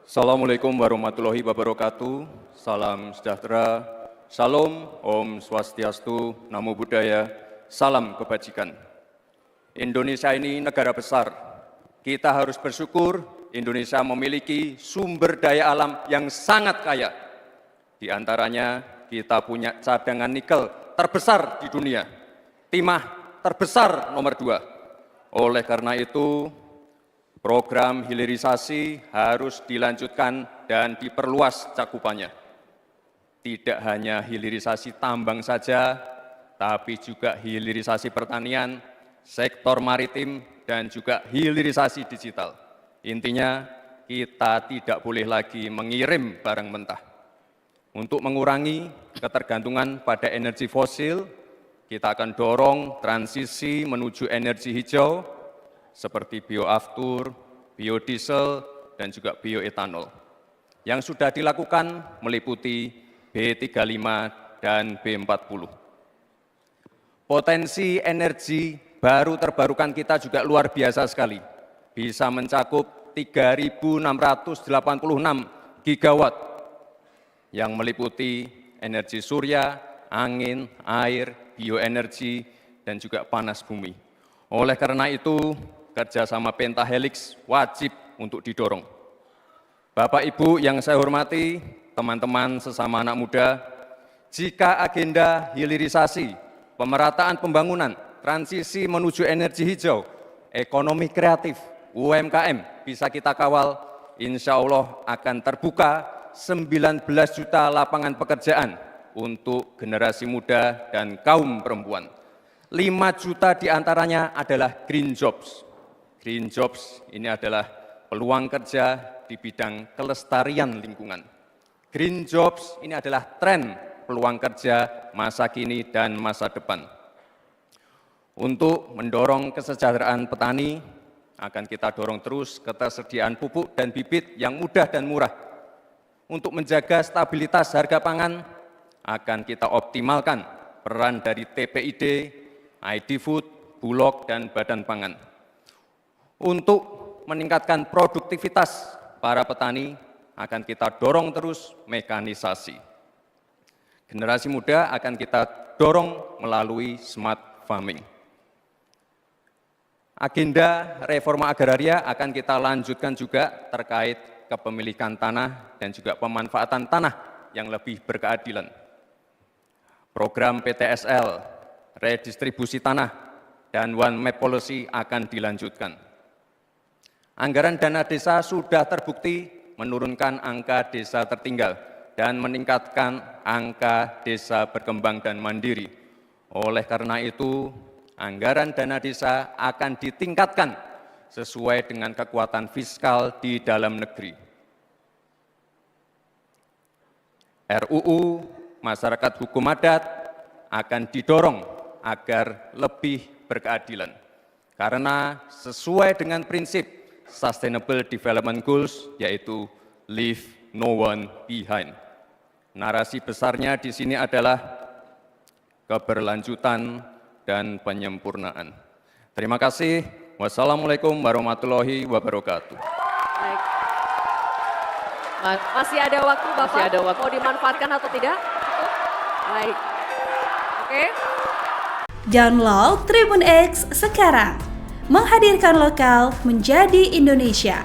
Assalamualaikum warahmatullahi wabarakatuh. Salam sejahtera, Shalom, Om Swastiastu, Namo Buddhaya, salam kebajikan. Indonesia ini negara besar. Kita harus bersyukur Indonesia memiliki sumber daya alam yang sangat kaya. Di antaranya kita punya cadangan nikel terbesar di dunia, timah terbesar nomor 2. Oleh karena itu, program hilirisasi harus dilanjutkan dan diperluas cakupannya. Tidak hanya hilirisasi tambang saja, tapi juga hilirisasi pertanian, sektor maritim, dan juga hilirisasi digital. Intinya, kita tidak boleh lagi mengirim barang mentah. Untuk mengurangi ketergantungan pada energi fosil, kita akan dorong transisi menuju energi hijau, seperti bioaftur, biodiesel, dan juga bioetanol. Yang sudah dilakukan meliputi B35 dan B40. Potensi energi baru terbarukan kita juga luar biasa sekali. Bisa mencakup 3.686 gigawatt yang meliputi energi surya, angin, air, bioenergi, dan juga panas bumi. Oleh karena itu, kerjasama pentahelix wajib untuk didorong. Bapak Ibu yang saya hormati, teman-teman sesama anak muda, jika agenda hilirisasi, pemerataan pembangunan, transisi menuju energi hijau, ekonomi kreatif, UMKM bisa kita kawal, insya Allah akan terbuka 19 juta lapangan pekerjaan untuk generasi muda dan kaum perempuan. 5 juta diantaranya adalah green jobs. Green jobs ini adalah peluang kerja di bidang kelestarian lingkungan. Green jobs ini adalah tren peluang kerja masa kini dan masa depan. Untuk mendorong kesejahteraan petani, akan kita dorong terus ketersediaan pupuk dan bibit yang mudah dan murah. Untuk menjaga stabilitas harga pangan, akan kita optimalkan peran dari TPID, ID Food, Bulog, dan Badan Pangan. Untuk meningkatkan produktivitas para petani, akan kita dorong terus mekanisasi. Generasi muda akan kita dorong melalui smart farming. Agenda reforma agraria akan kita lanjutkan juga terkait kepemilikan tanah dan juga pemanfaatan tanah yang lebih berkeadilan. Program PTSL, redistribusi tanah, dan One Map Policy akan dilanjutkan. Anggaran dana desa sudah terbukti menurunkan angka desa tertinggal dan meningkatkan angka desa berkembang dan mandiri. Oleh karena itu, anggaran dana desa akan ditingkatkan sesuai dengan kekuatan fiskal di dalam negeri. RUU Masyarakat Hukum Adat akan didorong agar lebih berkeadilan. Karena sesuai dengan prinsip Sustainable Development Goals, yaitu Leave No One Behind. Narasi besarnya di sini adalah keberlanjutan dan penyempurnaan. Terima kasih. Wassalamualaikum warahmatullahi wabarakatuh. Baik. Masih ada waktu Bapak? Masih ada waktu. Mau dimanfaatkan atau tidak? Baik. Oke. Download Tribun X sekarang. Menghadirkan lokal menjadi Indonesia.